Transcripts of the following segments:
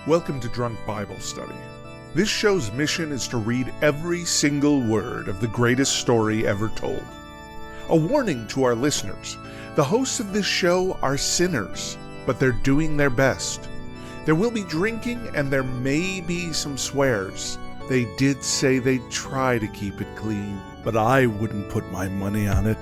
Welcome to Drunk Bible Study. This show's mission is to read every single word of the greatest story ever told. A warning to our listeners, the hosts of this show are sinners, but they're doing their best. There will be drinking and there may be some swears. They did say they'd try to keep it clean, but I wouldn't put my money on it.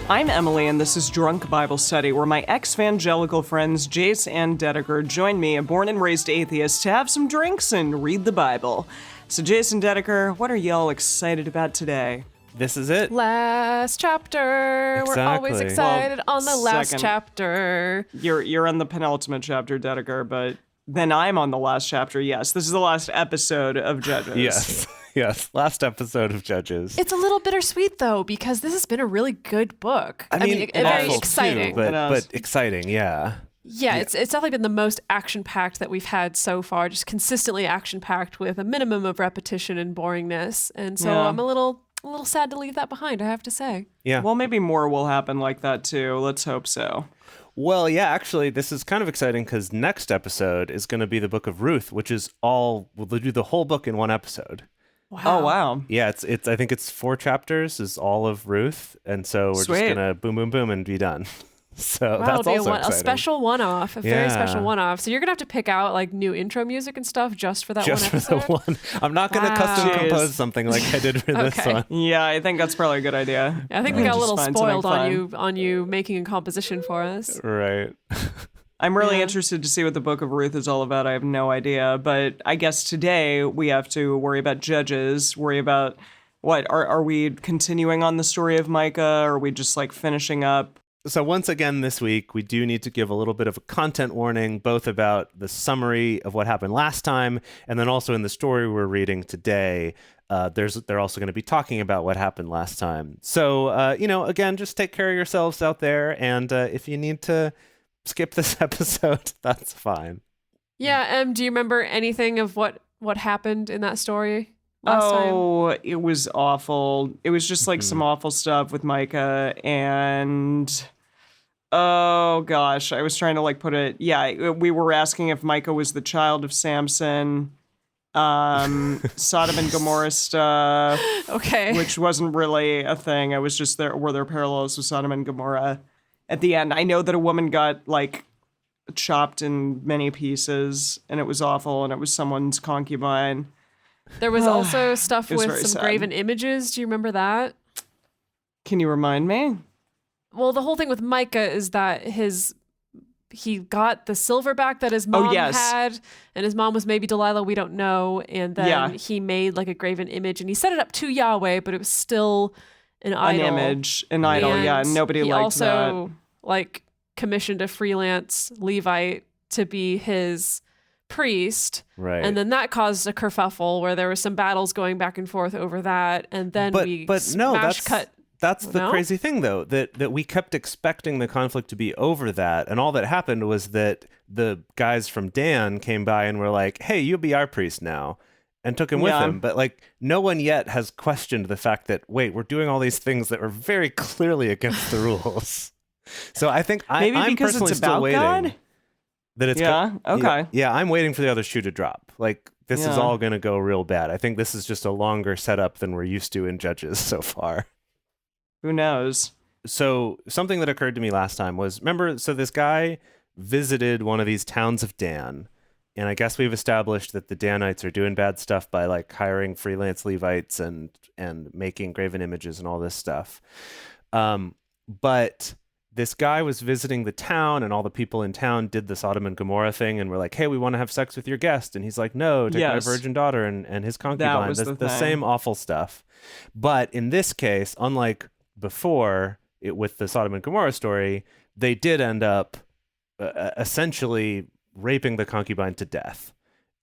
I'm Emily, and this is Drunk Bible Study, where my ex-evangelical friends Jase and Dedeker join me, a born and raised atheist, to have some drinks and read the Bible. So Jase and Dedeker, what are y'all excited about today? This is it. Last chapter. Exactly. We're always excited on the last second. chapter. You're on the penultimate chapter, Dedeker, but then I'm on the last chapter. Yes, this is the last episode of Judges. Yes. Last episode of Judges. It's a little bittersweet, though, because this has been a really good book. I mean very awful exciting. too, but exciting, yeah. Yeah, it's definitely been the most action-packed that we've had so far, just consistently action-packed with a minimum of repetition and boringness. And so Yeah. I'm a little sad to leave that behind, I have to say. Yeah. Well, maybe more will happen like that, too. Let's hope so. Well, yeah, actually, this is kind of exciting because next episode is going to be the book of Ruth, which is we'll do the whole book in one episode. Wow. Oh, wow. Yeah, it's I think it's 4 chapters is all of Ruth, and so we're Sweet. just gonna boom, boom, boom, and be done. So Wow, that's it'll be also a exciting. special one-off, a very Yeah. special one-off. So you're gonna have to pick out like new intro music and stuff just for that Just one for episode. the one. I'm not gonna Wow. custom Jeez. compose something like I did for this Okay. one. Yeah, I think that's probably a good idea. I think we got a Just little find something spoiled fun. on you making a composition for us. Right. I'm really Yeah. interested to see what the Book of Ruth is all about. I have no idea. But I guess today we have to worry about Judges, worry about what? Are we continuing on the story of Micah? Or are we just like finishing up? So once again this week, we do need to give a little bit of a content warning, both about the summary of what happened last time, and then also in the story we're reading today, they're also going to be talking about what happened last time. So, again, just take care of yourselves out there, and if you need to skip this episode, that's fine. Yeah, do you remember anything of what happened in that story last time? It was awful. It was just like some awful stuff with Micah, and oh gosh, I was trying to like put it. Yeah, we were asking if Micah was the child of Samson. Sodom and Gomorrah stuff, Okay. which wasn't really a thing. I was just were there parallels with Sodom and Gomorrah at the end. I know that a woman got like chopped in many pieces, and it was awful, and it was someone's concubine. There was also stuff It was with very some sad. graven images. Do you remember that? Can you remind me? Well, the whole thing with Micah is that he got the silverback that his mom yes. had, and his mom was maybe Delilah, we don't know, and then Yeah. he made like a graven image, and he set it up to Yahweh, but it was still an idol. An idol, yeah. And Nobody he liked also like commissioned a freelance Levite to be his priest, Right. and then that caused a kerfuffle where there were some battles going back and forth over that, and then but no, smash cut. That's the No? crazy thing, though, that we kept expecting the conflict to be over that. And all that happened was that the guys from Dan came by and were like, hey, you'll be our priest now, and took him with Yeah. him. But like, no one yet has questioned the fact that, wait, we're doing all these things that were very clearly against the rules. So I think Maybe I'm because personally it's still about waiting. God? That it's Yeah? Okay. Yeah, I'm waiting for the other shoe to drop. Like, this is Yeah. all going to go real bad. I think this is just a longer setup than we're used to in Judges so far. Who knows? So something that occurred to me last time was, remember, so this guy visited one of these towns of Dan, and I guess we've established that the Danites are doing bad stuff by like hiring freelance Levites and making graven images and all this stuff. But this guy was visiting the town, and all the people in town did the Sodom and Gomorrah thing and were like, hey, we want to have sex with your guest. And he's like, no, take my Yes. virgin daughter and his concubine. was the thing. same awful stuff. But in this case, unlike before with the Sodom and Gomorrah story, they did end up essentially raping the concubine to death.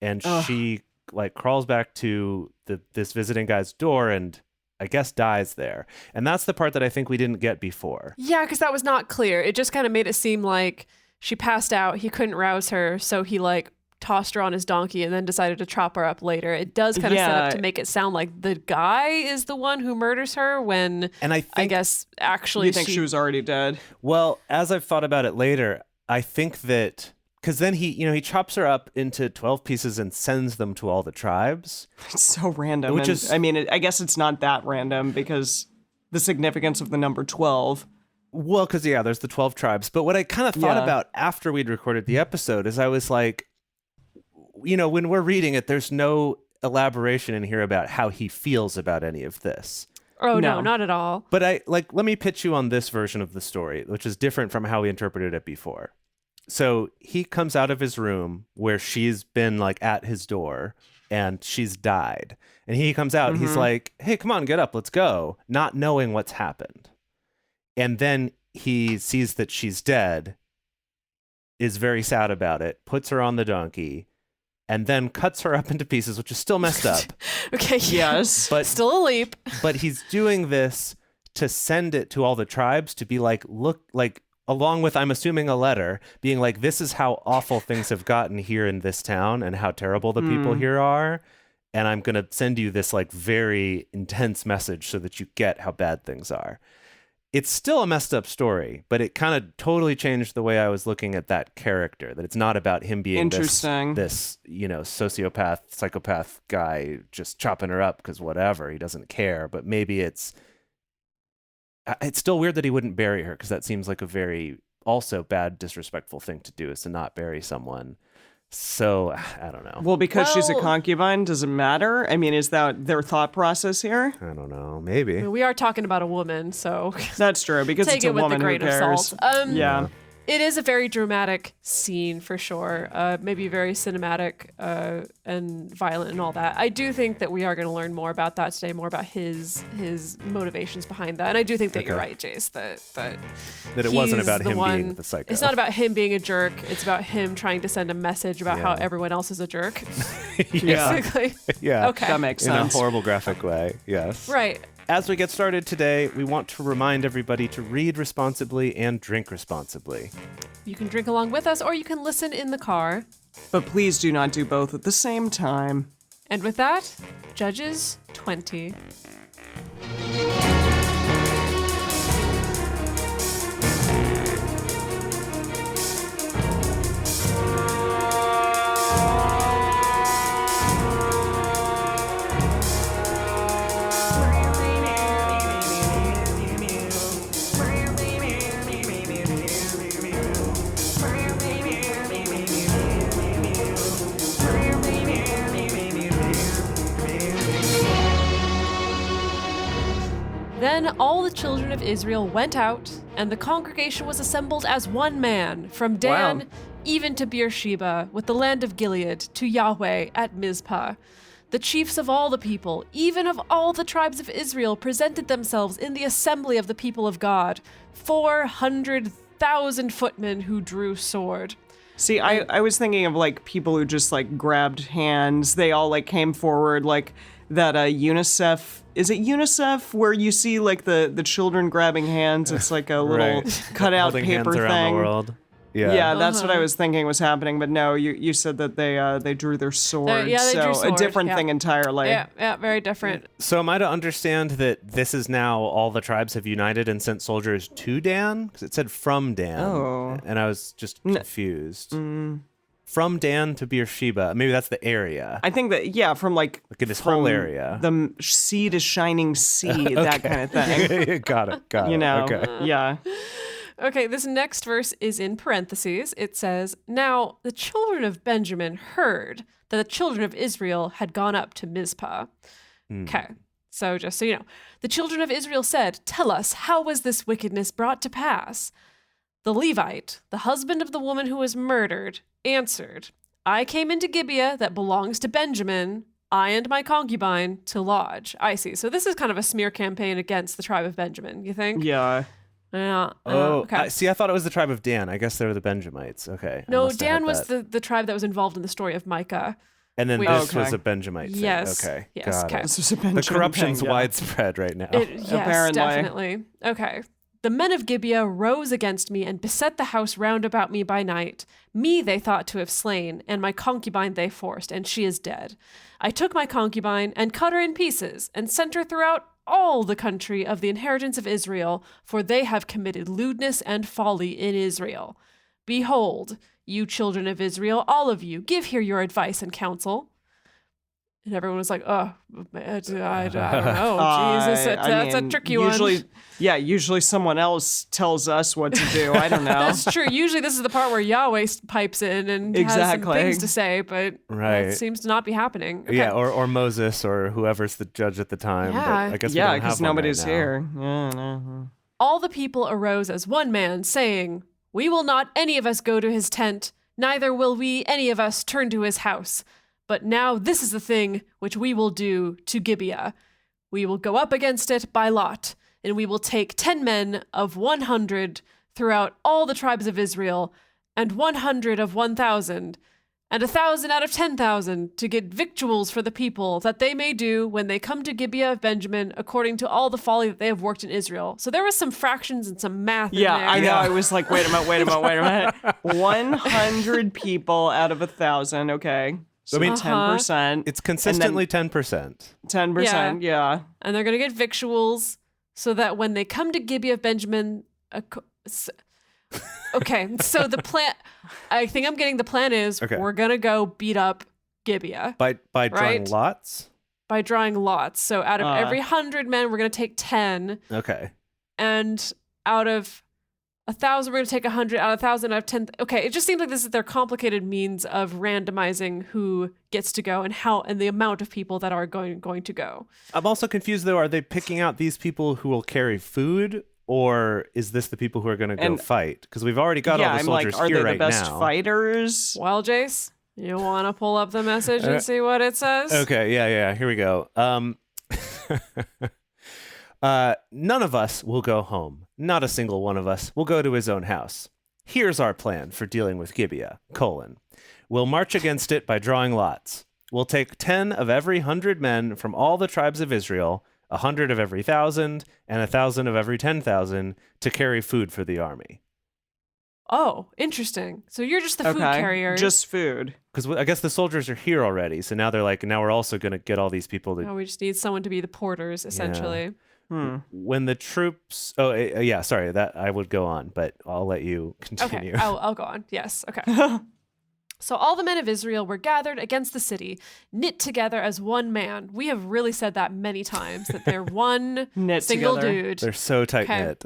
And Ugh. she like crawls back to this visiting guy's door and I guess, dies there. And that's the part that I think we didn't get before. Yeah, because that was not clear. It just kind of made it seem like she passed out. He couldn't rouse her, so he like tossed her on his donkey and then decided to chop her up later. It does kind of set up to make it sound like the guy is the one who murders her when And I guess actually You think she was already dead? Well, as I've thought about it later, I think that because then he chops her up into 12 pieces and sends them to all the tribes. It's so random. Which and, is- I mean, I guess it's not that random because the significance of the number 12. Well, because, there's the 12 tribes. But what I kind of thought about after we'd recorded the episode is I was like, when we're reading it, there's no elaboration in here about how he feels about any of this. Oh, no, No. not at all. But let me pitch you on this version of the story, which is different from how we interpreted it before. So he comes out of his room where she's been like at his door and she's died. And he comes out and he's like, hey, come on, get up, let's go. Not knowing what's happened. And then he sees that she's dead, is very sad about it, puts her on the donkey, and then cuts her up into pieces, which is still messed up. Okay, Yes. But still a leap. but he's doing this to send it to all the tribes to be like, look, like, along with, I'm assuming, a letter being like, this is how awful things have gotten here in this town and how terrible the people here are. And I'm going to send you this like very intense message so that you get how bad things are. It's still a messed up story, but it kind of totally changed the way I was looking at that character, that it's not about him being this sociopath, psychopath guy just chopping her up because whatever, he doesn't care. But maybe it's still weird that he wouldn't bury her, because that seems like a very also bad, disrespectful thing to do, is to not bury someone. So I don't know. Well, because she's a Well- concubine, does it matter? I mean, is that their thought process here? I don't know. Maybe. We are talking about a woman, so That's true, because take it's a it with woman a grain who of cares. salt. Yeah. It is a very dramatic scene for sure. Maybe very cinematic and violent and all that. I do think that we are going to learn more about that today, more about his motivations behind that. And I do think that you're right, Jase, that it wasn't he's about the him one- being the psycho. It's not about him being a jerk. It's about him trying to send a message about how Yeah. everyone else is a jerk. Yeah. Basically. Yeah. Okay. That makes In a sense. horrible graphic way. Yes. Right. As we get started today, we want to remind everybody to read responsibly and drink responsibly. You can drink along with us or you can listen in the car. But please do not do both at the same time. And with that, Judges 20. Then all the children of Israel went out, and the congregation was assembled as one man, from Dan Wow. even to Beersheba, with the land of Gilead, to Yahweh at Mizpah. The chiefs of all the people, even of all the tribes of Israel, presented themselves in the assembly of the people of God, 400,000 footmen who drew sword. See, I was thinking of like people who just like grabbed hands. They all like came forward, like that UNICEF. Is it UNICEF where you see like the children grabbing hands? It's like a little Right. cutout Holding paper hands around thing. the world. Yeah, that's what I was thinking was happening. But no, you said that they drew their sword. yeah, they so drew a sword, different yeah. thing entirely. Yeah, very different. So am I to understand that this is now all the tribes have united and sent soldiers to Dan? Because it said from Dan. Oh. And I was just confused. From Dan to Beersheba. Maybe that's the area. I think that from like Look at this from whole area. the sea to shining sea, that kind of thing. Got it. You know, Okay. yeah. Okay, this next verse is in parentheses. It says, "Now the children of Benjamin heard that the children of Israel had gone up to Mizpah." Okay, so just so you know, the children of Israel said, "Tell us, how was this wickedness brought to pass?" The Levite, the husband of the woman who was murdered, answered, "I came into Gibeah that belongs to Benjamin, I and my concubine, to lodge." I see. So this is kind of a smear campaign against the tribe of Benjamin, you think? Yeah. Yeah. Oh, okay. see, I thought it was the tribe of Dan. I guess they were the Benjamites. Okay. I No, must have Dan had was that. the tribe that was involved in the story of Micah. And then We- this was Okay. a Benjamite thing. Yes. Okay. Yes. Got Okay. it. This was a The Benjamin corruption's thing, yeah. widespread right now. Yes, Apparently. definitely. Okay. The men of Gibeah rose against me and beset the house round about me by night. Me they thought to have slain, and my concubine they forced, and she is dead. I took my concubine and cut her in pieces, and sent her throughout all the country of the inheritance of Israel, for they have committed lewdness and folly in Israel. Behold, you children of Israel, all of you, give here your advice and counsel. And everyone was like, oh, I don't know. Jesus, that's a tricky usually, one. Yeah, usually someone else tells us what to do. I don't know. That's true. Usually this is the part where Yahweh pipes in and has some Exactly. things to say, but Right. that seems to not be happening. Okay. Yeah, or Moses or whoever's the judge at the time. Yeah. But I guess we Yeah, don't have because one right nobody's now. here. Yeah, no. All the people arose as one man, saying, We will not any of us go to his tent, neither will we any of us turn to his house. But now this is the thing which we will do to Gibeah. We will go up against it by lot, and we will take 10 men of 100 throughout all the tribes of Israel, and 100 of 1,000, and 1,000 out of 10,000 to get victuals for the people, that they may do when they come to Gibeah of Benjamin, according to all the folly that they have worked in Israel. So there was some fractions and some math Yeah, in there. I know. I was like, wait a minute. 100 people out of 1,000. Okay. So I mean, 10%. It's consistently 10%. 10%. Yeah. And they're going to get victuals so that when they come to Gibeah of Benjamin, okay, so the plan, I think I'm getting the plan is Okay. we're going to go beat up Gibeah By drawing Right. lots? by drawing lots. So out of every 100 men, we're going to take 10, Okay. and out of 1,000, we're going to take 100, out of 1,000, out of 10. Okay, it just seems like this is their complicated means of randomizing who gets to go and how and the amount of people that are going to go. I'm also confused though. Are they picking out these people who will carry food, or is this the people who are going to go And- fight? Because we've already got yeah, all the I'm soldiers like, are here they the right best now. fighters? Well, Jase, you want to pull up the message and see what it says? Okay, yeah. Here we go. None of us will go home. Not a single one of us will go to his own house. Here's our plan for dealing with Gibeah, : We'll march against it by drawing lots. We'll take 10 of every 100 men from all the tribes of Israel, 100 of every 1,000, and 1,000 of every 10,000 to carry food for the army. Oh, interesting. So you're just the food Okay. carrier. Just food. Because I guess the soldiers are here already, so now they're like, now we're also going to get all these people to. Oh, we just need someone to be the porters, essentially. When the troops, yeah, sorry, that I would go on, but I'll let you continue. Okay, I'll go on. Yes, okay. So all the men of Israel were gathered against the city, knit together as one man. We have really said that many times, that they're one Knit single together. dude. They're so tight knit.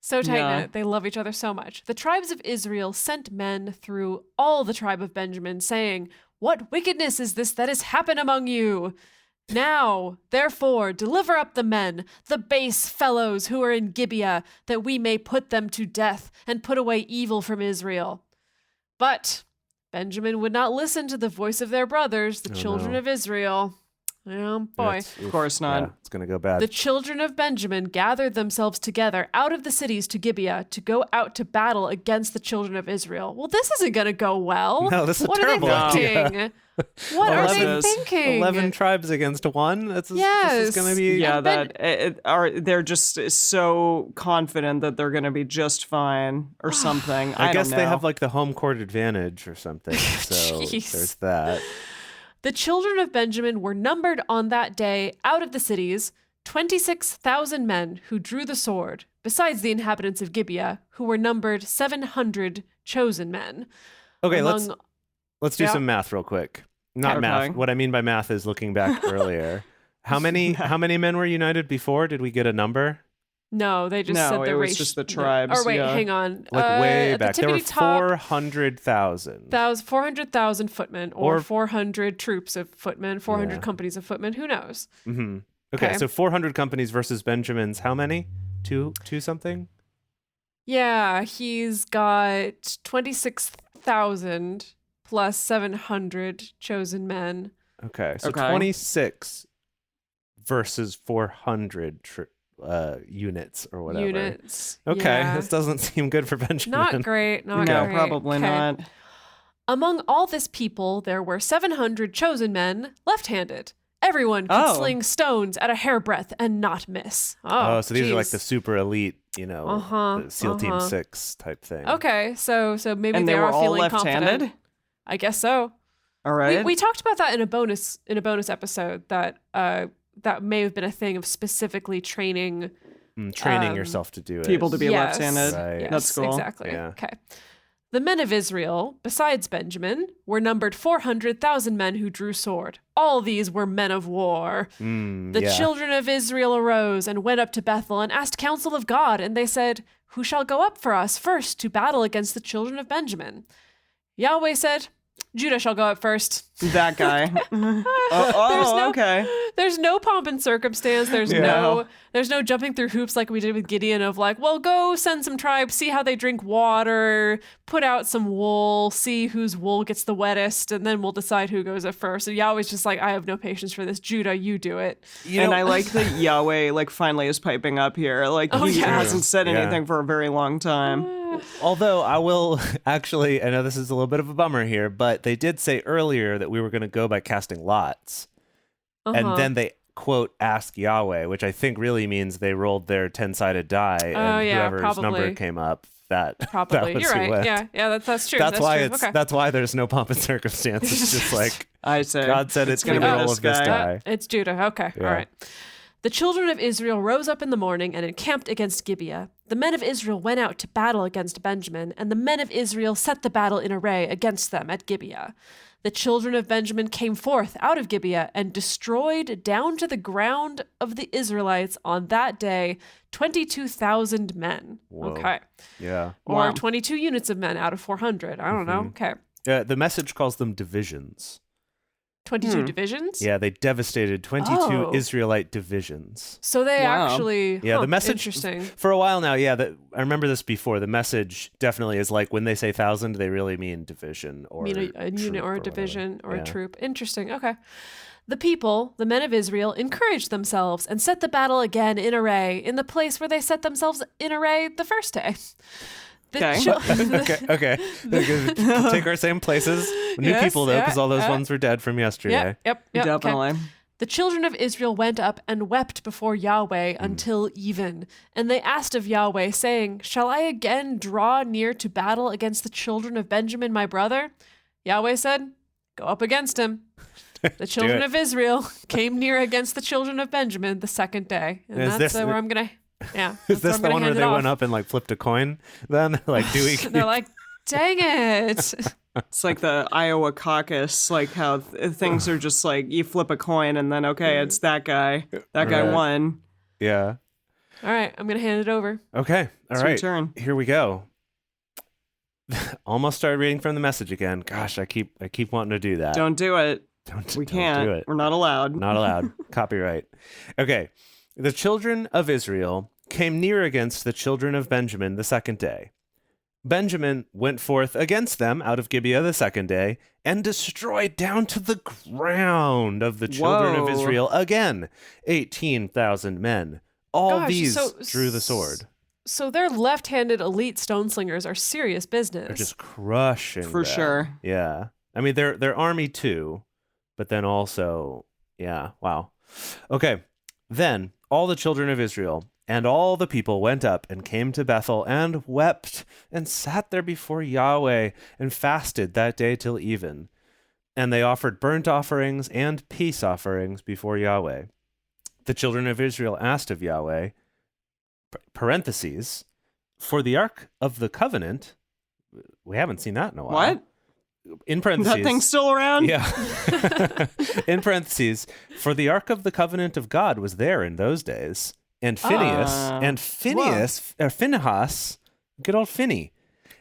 So tight Yeah. knit. They love each other so much. The tribes of Israel sent men through all the tribe of Benjamin, saying, What wickedness is this that has happened among you? Now, therefore, deliver up the men, the base fellows who are in Gibeah, that we may put them to death and put away evil from Israel. But Benjamin would not listen to the voice of their brothers, the children no. of Israel. Oh, boy. Of course not. Yeah, it's going to go bad. The children of Benjamin gathered themselves together out of the cities to Gibeah to go out to battle against the children of Israel. Well, this isn't going to go well. No, this is a what terrible are they idea. thinking? What are they 11 thinking? 11 tribes against one? This is Yes. going to be... Yeah, Ben- they're just so confident that they're going to be just fine or something. I guess don't know. they have like the home court advantage or something. So Jeez. there's that. The children of Benjamin were numbered on that day out of the cities 26,000 men who drew the sword, besides the inhabitants of Gibeah, who were numbered 700 chosen men. Okay, Among- let's do Yeah. some math real quick. Not Okay. math. What I mean by math is looking back earlier. How many men were united before? Did we get a number? No, they just No, said the it was race. just the tribes, Or wait, yeah. hang on. Like way at the back. There were tippity top, 400,000. That was 400,000 footmen or Or- 400 troops of footmen, 400 Yeah. companies of footmen. Who knows? Mm-hmm. Okay, Okay. so 400 companies versus Benjamin's how many? Two something? Yeah, he's got 26,000 plus 700 chosen men. Okay, so Okay. 26 versus 400 units or whatever. Units. Okay, Yeah. this doesn't seem good for Benjamin. Not great. Not No, great. probably Okay. not. Among all this people, there were 700 chosen men, left-handed. Everyone could sling stones at a hairbreadth and not miss. Oh, so these are like geez. the super elite, the SEAL Team 6 type thing. Okay, so maybe And they they were are all feeling left-handed? confident. I guess so. All right. We talked about that in a bonus episode that that may have been a thing of specifically training Training yourself to do it. People to be Yes. left-handed. Right. Yes, That's cool. Exactly. Yeah. Okay. The men of Israel, besides Benjamin, were numbered 400,000 men who drew sword. All these were men of war. The children of Israel arose and went up to Bethel and asked counsel of God, and they said, "Who shall go up for us first to battle against the children of Benjamin?" Yahweh said, "Judah shall go up first." That guy. Okay. There's no pomp and circumstance. There's no jumping through hoops like we did with Gideon of like, well, go send some tribes, see how they drink water, put out some wool, see whose wool gets the wettest, and then we'll decide who goes up first. So Yahweh's just like, I have no patience for this. Judah, you do it. And I like that Yahweh finally is piping up here. He hasn't said anything for a very long time. Although I will actually, I know this is a little bit of a bummer here, but they did say earlier that we were going to go by casting lots. And then they, quote, ask Yahweh, which I think really means they rolled their 10-sided die and whoever's number came up, that was You're who right. went. Yeah, that's true. That's why true. it's okay. that's why there's no pomp and circumstance. It's just like I say God said it's gonna the be roll this of this guy. guy. It's Judah. Okay. Yeah. All right. The children of Israel rose up in the morning and encamped against Gibeah. The men of Israel went out to battle against Benjamin, and the men of Israel set the battle in array against them at Gibeah. The children of Benjamin came forth out of Gibeah and destroyed down to the ground of the Israelites on that day 22,000 men. Whoa. Okay. Yeah. Or Wow. 22 units of men out of 400. I don't know. Okay. The message calls them divisions. 22 divisions? Yeah, they devastated 22 Oh. Israelite divisions. So they Wow. actually. Yeah, the message Interesting. for a while now. Yeah, I remember this before. The message definitely is like when they say 1,000, they really mean division or mean a unit troop or a whatever. division or Yeah. a troop. Interesting. Okay. The people, the men of Israel, encouraged themselves and set the battle again in array in the place where they set themselves in array the first day. The Okay. Take our same places. New Yes, people though, because all those yeah. ones were dead from yesterday. Yep. Okay. Definitely. The children of Israel went up and wept before Yahweh until even. And they asked of Yahweh, saying, "Shall I again draw near to battle against the children of Benjamin, my brother?" Yahweh said, "Go up against him." The children it. of Israel came near against the children of Benjamin the second day. And Is that's this- where I'm going to, Is this the one where they went up and like flipped a coin? Then like, do we? They're like, dang it. It's like the Iowa caucus, like how things are just like you flip a coin and then, okay, it's that guy. That guy Right. won. Yeah. All right, I'm going to hand it over. Okay. All It's right. your turn. Here we go. Almost started reading from the message again. Gosh, I keep wanting to do that. Don't do it. We don't can't. do it. We're not allowed. Not allowed. Copyright. Okay. The children of Israel came near against the children of Benjamin the second day. Benjamin went forth against them out of Gibeah the second day and destroyed down to the ground of the children of Whoa. Israel again 18,000 men. All Gosh, these so- drew the sword. So their left-handed elite stone slingers are serious business. They're just crushing For them. sure. Yeah. I mean, they're army too, but then also, yeah, wow. Okay. Then all the children of Israel and all the people went up and came to Bethel and wept and sat there before Yahweh and fasted that day till even. And they offered burnt offerings and peace offerings before Yahweh. The children of Israel asked of Yahweh, parentheses, for the Ark of the Covenant. We haven't seen that in a while. What? In parentheses. That thing's still around? Yeah. In parentheses, for the Ark of the Covenant of God was there in those days. And Phinehas, good old Finney.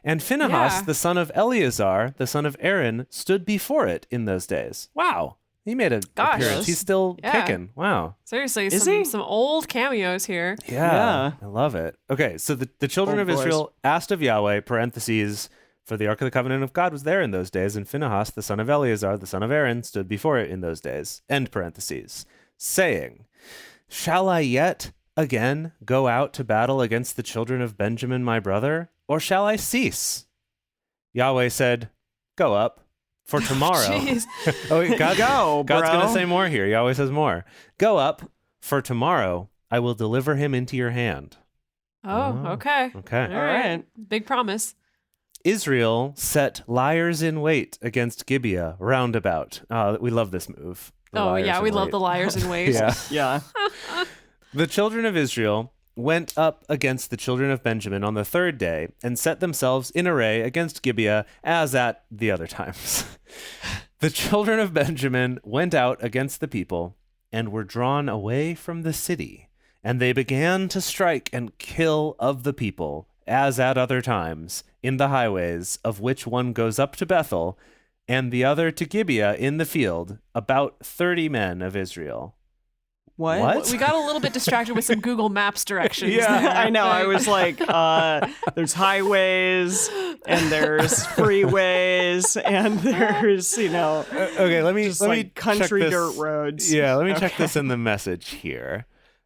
And Phinehas, Yeah. the son of Eleazar, the son of Aaron, stood before it in those days. Wow. He made an Gosh. appearance. He's still Yeah. kicking. Wow. Seriously, Is he? some old cameos here. Yeah. I love it. Okay, so the children Old of boys. Israel asked of Yahweh, parentheses, for the Ark of the Covenant of God was there in those days, and Phinehas, the son of Eleazar, the son of Aaron, stood before it in those days, end parentheses, saying, shall I yet again go out to battle against the children of Benjamin my brother, or shall I cease? Yahweh said, go up, for tomorrow. Jeez. Oh, wait, God's bro. going to say more here. He always says more. Go up, for tomorrow I will deliver him into your hand. Oh, okay. Okay. All right. Big promise. Israel set liars in wait against Gibeah roundabout. We love this move. We love the liars in wait. Yeah. Yeah. The children of Israel went up against the children of Benjamin on the third day and set themselves in array against Gibeah as at the other times. The children of Benjamin went out against the people and were drawn away from the city, and they began to strike and kill of the people, as at other times, in the highways, of which one goes up to Bethel, and the other to Gibeah in the field, about 30 men of Israel. What? We got a little bit distracted with some Google Maps directions. Yeah, there. I know. I was like, there's highways and there's freeways and there's, Okay, let me country check this. dirt roads. Yeah, let me check this in the message here.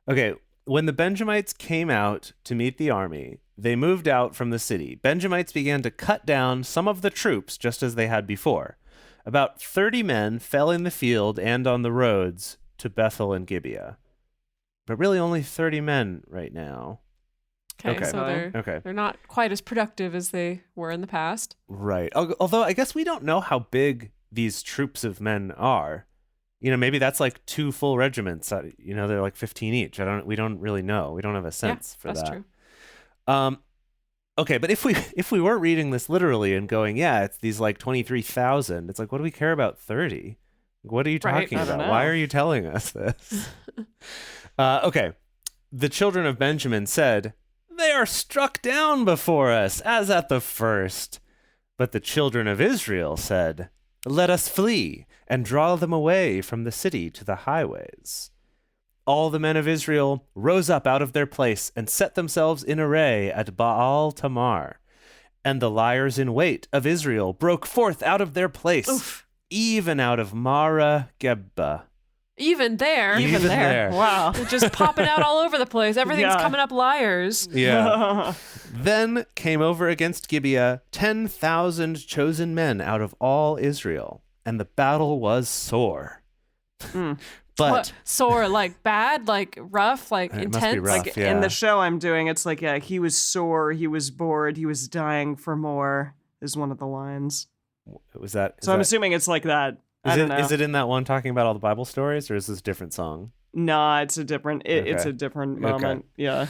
Okay, when the Benjamites came out to meet the army, they moved out from the city. Benjamites began to cut down some of the troops just as they had before. About 30 men fell in the field and on the roads to Bethel and Gibeah. But really only 30 men right now. Okay. So they're not quite as productive as they were in the past. Right. Although I guess we don't know how big these troops of men are. Maybe that's like 2 full regiments. They're like 15 each. We don't really know. We don't have a sense for that. That's true. Okay, but if we were reading this literally and going, yeah, it's these like 23,000, it's like, what do we care about 30? What are you talking I don't about? know. Why are you telling us this? Okay. The children of Benjamin said, they are struck down before us, as at the first. But the children of Israel said, let us flee and draw them away from the city to the highways. All the men of Israel rose up out of their place and set themselves in array at Baal Tamar. And the liars in wait of Israel broke forth out of their place. Oof. Even out of Mara Gibeah. Even there. Even there. Wow. They're just popping out all over the place. Everything's coming up liars. Yeah. Then came over against Gibeah 10,000 chosen men out of all Israel, and the battle was sore. But What? Sore, like bad, like rough, like It intense. must be rough. Like Yeah. in the show I'm doing, it's like, he was sore, he was bored, he was dying for more, is one of the lines. was that? So I'm assuming it's like that. I don't know. Is it in that one talking about all the Bible stories, or is this a different song? Nah, it's a different. It's Okay. a different Okay. moment. Yeah.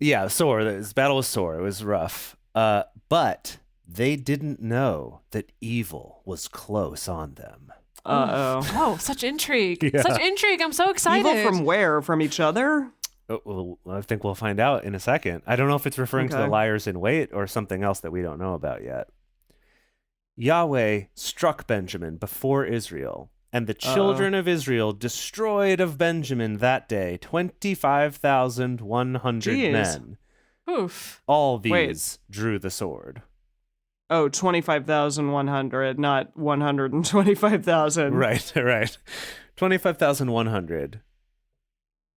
Yeah, sore. This battle was sore. It was rough. But they didn't know that evil was close on them. Oh. Such intrigue. Yeah. Such intrigue. I'm so excited. Evil from where? From each other? Well, I think we'll find out in a second. I don't know if it's referring to the Okay. liars in wait or something else that we don't know about yet. Yahweh struck Benjamin before Israel, and the children of Israel destroyed of Benjamin that day 25,100 Jeez. men. Oof. All these drew the sword. Oh, 25,100, not 125,000. Right. 25,100.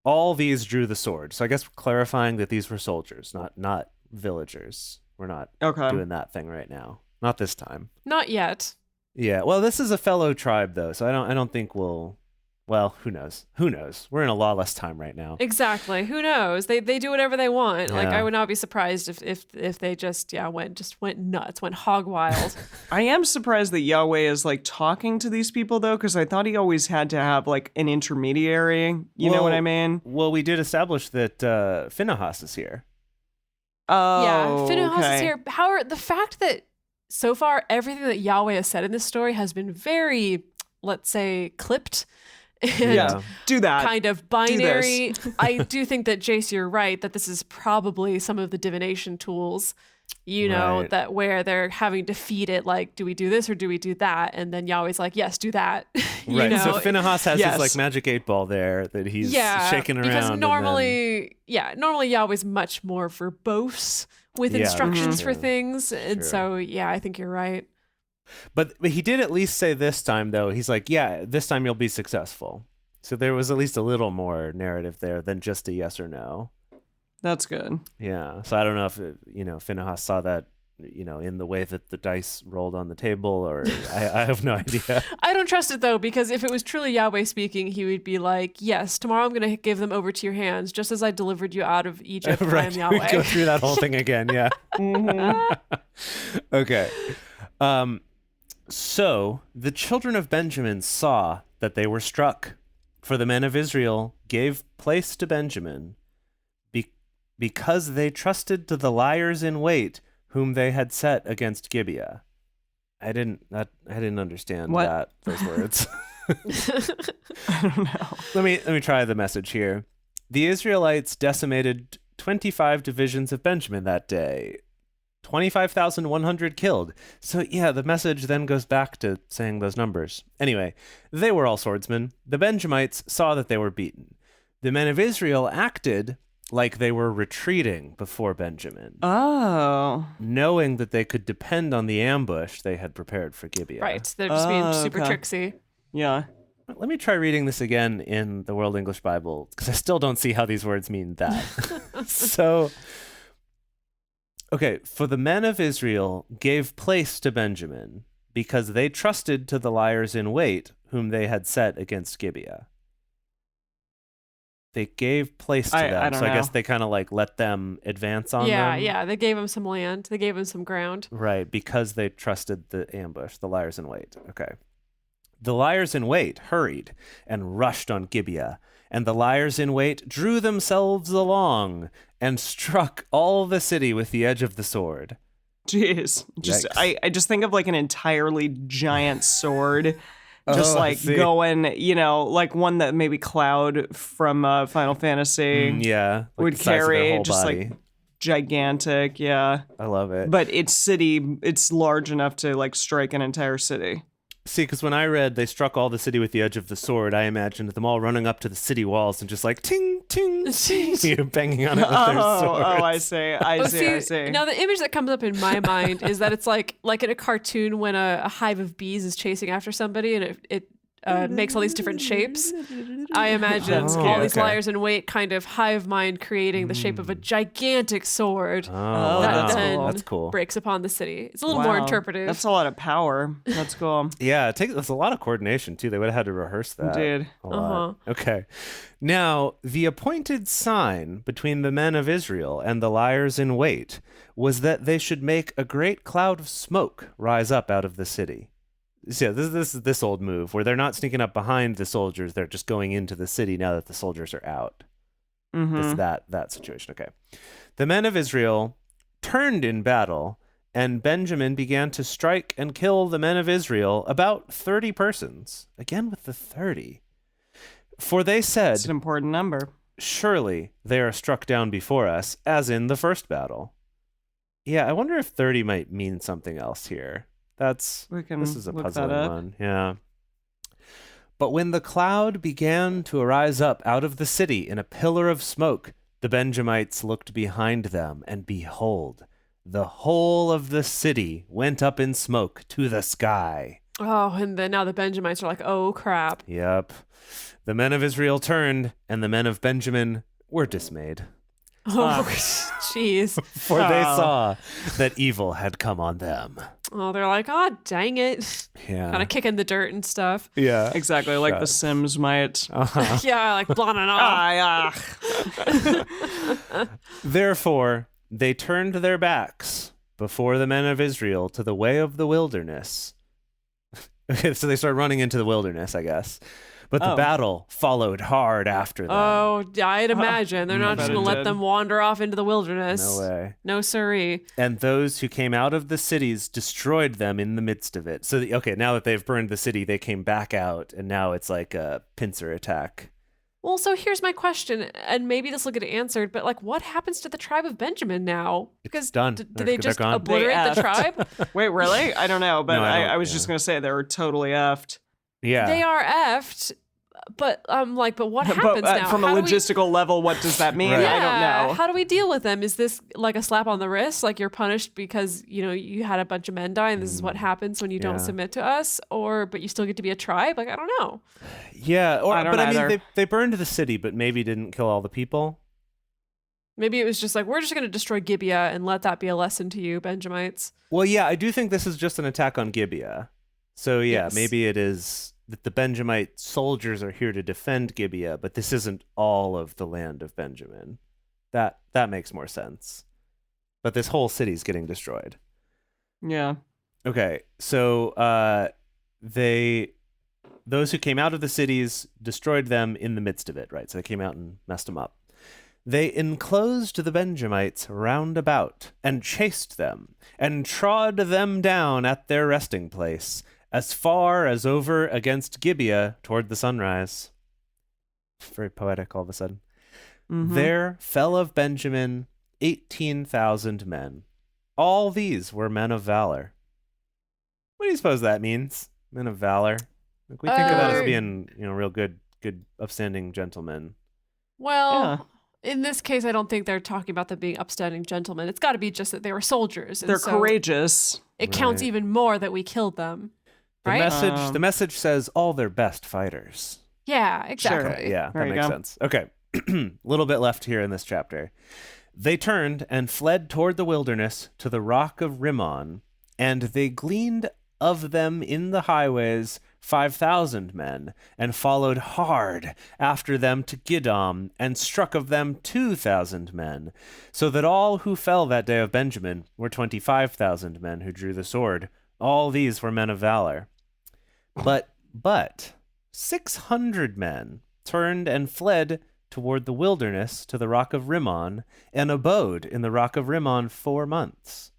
All these drew the sword. So I guess clarifying that these were soldiers, not villagers. We're not Okay. doing that thing right now. Not this time. Not yet. Yeah. Well, this is a fellow tribe though, so I don't think we'll. Well, who knows? We're in a lawless time right now. Exactly. Who knows? They do whatever they want. Like Yeah. I would not be surprised if they just went nuts, went hog wild. I am surprised that Yahweh is like talking to these people though, because I thought he always had to have like an intermediary. You know what I mean? Well, we did establish that Phinehas is here. Oh, Yeah, Phinehas okay. is here. However, the fact that so far everything that Yahweh has said in this story has been very, let's say, clipped and Yeah, do that. kind of binary. I do think that Jase, you're right that this is probably some of the divination tools, Right. that where they're having to feed it like, do we do this or do we do that? And then Yahweh's like, yes, do that. Right. So Phinehas has Yes. his like magic 8-ball there that he's shaking around. Because and normally Yahweh's much more verbose with Yeah, instructions that's for true. things. And True. so, I think you're right. But he did at least say this time, though. He's like, yeah, this time you'll be successful. So there was at least a little more narrative there than just a yes or no. That's good. Yeah. So I don't know if, Phinehas saw that in the way that the dice rolled on the table, or I have no idea. I don't trust it though, because if it was truly Yahweh speaking, he would be like, yes, tomorrow I'm going to give them over to your hands, just as I delivered you out of Egypt. I am Yahweh. We go through that whole thing again, yeah. Okay. So the children of Benjamin saw that they were struck, for the men of Israel gave place to Benjamin because they trusted to the liars in wait whom they had set against Gibeah. I didn't understand those words. I don't know. Let me try the message here. The Israelites decimated 25 divisions of Benjamin that day. 25,100 killed. So yeah, the message then goes back to saying those numbers. Anyway, they were all swordsmen. The Benjamites saw that they were beaten. The men of Israel acted like they were retreating before Benjamin. Oh. Knowing that they could depend on the ambush they had prepared for Gibeah. Right. They're just being super tricksy. Yeah. Let me try reading this again in the World English Bible, because I still don't see how these words mean that. So, okay, for the men of Israel gave place to Benjamin because they trusted to the liars in wait whom they had set against Gibeah. They gave place to them, I don't so know. I guess they kind of like let them advance on them. Yeah. They gave him some land. They gave him some ground. Right, because they trusted the ambush, the liars in wait. Okay. The liars in wait hurried and rushed on Gibeah, and the liars in wait drew themselves along and struck all the city with the edge of the sword. Jeez. Yikes. I just think of like an entirely giant sword. Just I like see. going, like one that maybe Cloud from Final Fantasy Yeah, like would the size of their carry, whole just body. like gigantic, yeah. I love it. But it's large enough to like strike an entire city. See, because when I read they struck all the city with the edge of the sword, I imagined them all running up to the city walls and just like ting, ting, ting, banging on it with their swords. I see. I see. Now the image that comes up in my mind is that it's like in a cartoon when a hive of bees is chasing after somebody and it makes all these different shapes. I imagine all these liars in wait kind of hive mind creating the shape of a gigantic sword Oh, that wow. then That's cool. breaks upon the city. It's a little more Wow. interpretive. That's a lot of power. That's cool. Yeah, that's a lot of coordination too. They would have had to rehearse that. Dude. A lot. Okay. Now, the appointed sign between the men of Israel and the liars in wait was that they should make a great cloud of smoke rise up out of the city. So yeah, this is this old move where they're not sneaking up behind the soldiers; they're just going into the city now that the soldiers are out. Mm-hmm. That situation. Okay, the men of Israel turned in battle, and Benjamin began to strike and kill the men of Israel, about 30 persons. Again with the 30, for they said, It's an important number. "Surely they are struck down before us, as in the first battle." Yeah, I wonder if 30 might mean something else here. This is a look puzzling that up. one. Yeah. But when the cloud began to arise up out of the city in a pillar of smoke, the Benjamites looked behind them, and behold, the whole of the city went up in smoke to the sky. Oh, and then now the Benjamites are like, oh crap. Yep. The men of Israel turned, and the men of Benjamin were dismayed, Oh, jeez. for they saw that evil had come on them. Oh, they're like, oh, dang it. Yeah. Kind of kicking the dirt and stuff. Yeah. Exactly, like The Shut. Sims might. Yeah, like blah, blah, blah. Therefore, they turned their backs before the men of Israel to the way of the wilderness. Okay, so they start running into the wilderness, I guess. But the Oh. battle followed hard after them. Oh, I'd imagine. They're not just bet going it to let did. them wander off into the wilderness. No way. No siree. And those who came out of the cities destroyed them in the midst of it. So, okay, now that they've burned the city, they came back out, and now it's like a pincer attack. Well, so here's my question, and maybe this will get answered, but like, what happens to the tribe of Benjamin now? Because done. Did They're they just gone. obliterate They the effed. tribe? Wait, really? I don't know, but No, I don't- I was yeah. just gonna say they were totally effed. Yeah. They are effed, but but what But happens now? from a How do we- logistical level, what does that mean? Right. I don't know. How do we deal with them? Is this like a slap on the wrist? Like you're punished because, you had a bunch of men die and this is what happens when you don't Yeah. submit to us? But you still get to be a tribe? Like, I don't know. Yeah, I don't but I either. mean, they burned the city, but maybe didn't kill all the people. Maybe it was just like, we're just going to destroy Gibeah and let that be a lesson to you, Benjamites. Well, yeah, I do think this is just an attack on Gibeah. So, yeah, Yes. maybe it is that the Benjamite soldiers are here to defend Gibeah, but this isn't all of the land of Benjamin. That makes more sense. But this whole city's getting destroyed. Yeah. Okay, so those who came out of the cities destroyed them in the midst of it, right? So they came out and messed them up. They enclosed the Benjamites round about, and chased them, and trod them down at their resting place, as far as over against Gibeah toward the sunrise. Very poetic all of a sudden. Mhm. There fell of Benjamin 18,000 men. All these were men of valor. What do you suppose that means? Men of valor? Like, we think of that as being, real good, upstanding gentlemen. Well, in this case, I don't think they're talking about them being upstanding gentlemen. It's got to be just that they were soldiers. And They're so courageous. It counts Right. even more that we killed them. The Right? the message says all their best fighters. Yeah, exactly. Okay, yeah, There that you makes go. sense. Okay, a little bit left here in this chapter. They turned and fled toward the wilderness to the rock of Rimmon, and they gleaned of them in the highways 5,000 men, and followed hard after them to Gidom, and struck of them 2,000 men, so that all who fell that day of Benjamin were 25,000 men who drew the sword. All these were men of valor. But 600 men turned and fled toward the wilderness to the rock of Rimmon, and abode in the rock of Rimmon 4 months.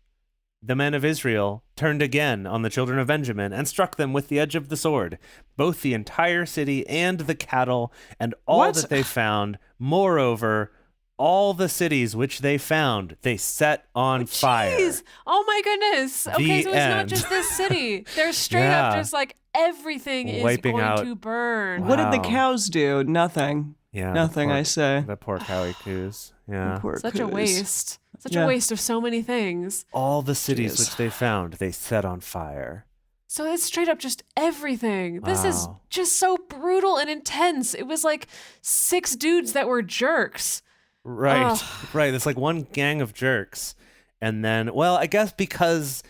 The men of Israel turned again on the children of Benjamin, and struck them with the edge of the sword, both the entire city and the cattle, and all What? that they found. Moreover, all the cities which they found, they set on fire. Jeez. Oh my goodness. Okay, The so it's not end. just this city. They're straight up Yeah. just like everything is Wiping going out- to burn. What did the Wow. cows do? Nothing. Yeah, Nothing, the poor, I say. The poor cowie coos. Yeah. Poor Such a coos. waste. Such Yeah. a waste of so many things. All the cities Jeez. which they found, they set on fire. So it's straight up just everything. This is Wow. just so brutal and intense. It was like 6 dudes that were jerks. Right, Ugh. right. It's like one gang of jerks. And then, well, I guess because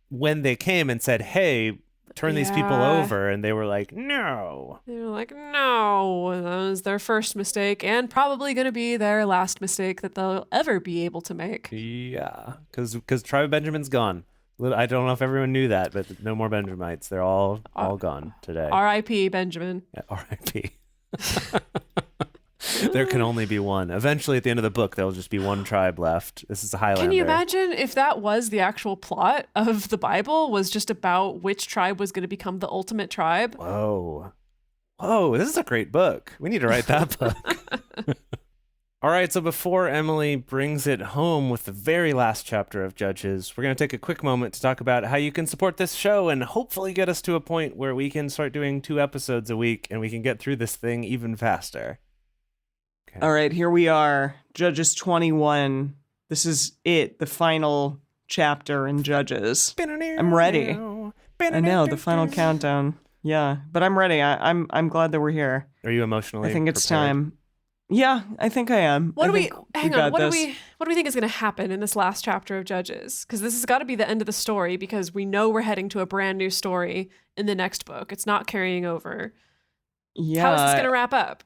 when they came and said, hey, turn these people Yeah. over, and they were like, no. They were like, no, that was their first mistake and probably going to be their last mistake that they'll ever be able to make. Yeah, because Tribe of Benjamin's gone. I don't know if everyone knew that, but no more Benjamites. They're all gone today. R.I.P. Benjamin. Yeah, R.I.P. There can only be one. Eventually, at the end of the book, there'll just be one tribe left. This is a Highlander. Can you imagine if that was the actual plot of the Bible, was just about which tribe was going to become the ultimate tribe? Whoa. This is a great book. We need to write that book. All right, so before Emily brings it home with the very last chapter of Judges, we're going to take a quick moment to talk about how you can support this show and hopefully get us to a point where we can start doing 2 episodes a week and we can get through this thing even faster. Okay. All right, here we are. Judges 21. This is it, the final chapter in Judges. I'm ready. I know, the final countdown. Yeah, but I'm ready. I'm glad that we're here. Are you emotionally I think it's prepared? time. Yeah, I think I am. What I do we think hang got on? What do this. we think is going to happen in this last chapter of Judges? Because this has got to be the end of the story. Because we know we're heading to a brand new story in the next book. It's not carrying over. Yeah. How is this going to wrap up?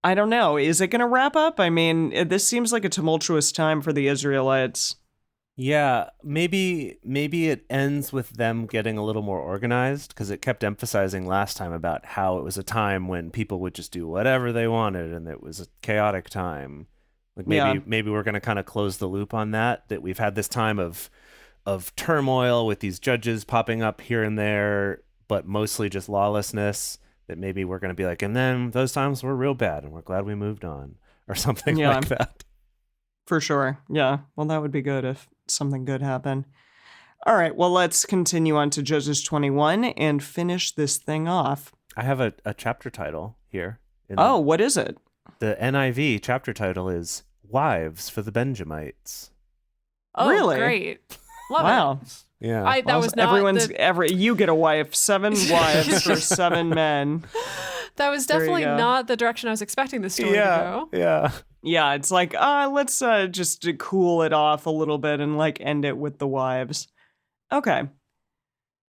I don't know. Is it going to wrap up? I mean, this seems like a tumultuous time for the Israelites. Yeah, maybe it ends with them getting a little more organized, because it kept emphasizing last time about how it was a time when people would just do whatever they wanted and it was a chaotic time. Like maybe we're going to kind of close the loop on that we've had this time of turmoil with these judges popping up here and there, but mostly just lawlessness, that maybe we're going to be like, and then those times were real bad and we're glad we moved on, or something Yeah. like that. For sure. Yeah. Well, that would be good if something good happened. All right. Well, let's continue on to Judges 21 and finish this thing off. I have a chapter title here. Oh, what is it? The NIV chapter title is Wives for the Benjamites. Oh, Really? great! Love Wow. Yeah. That was not everyone's the- you get a wife, 7 wives for 7 men. That was There you definitely go. not the direction I was expecting the story to go. Yeah. Yeah, it's like, let's just cool it off a little bit and like end it with the wives. Okay.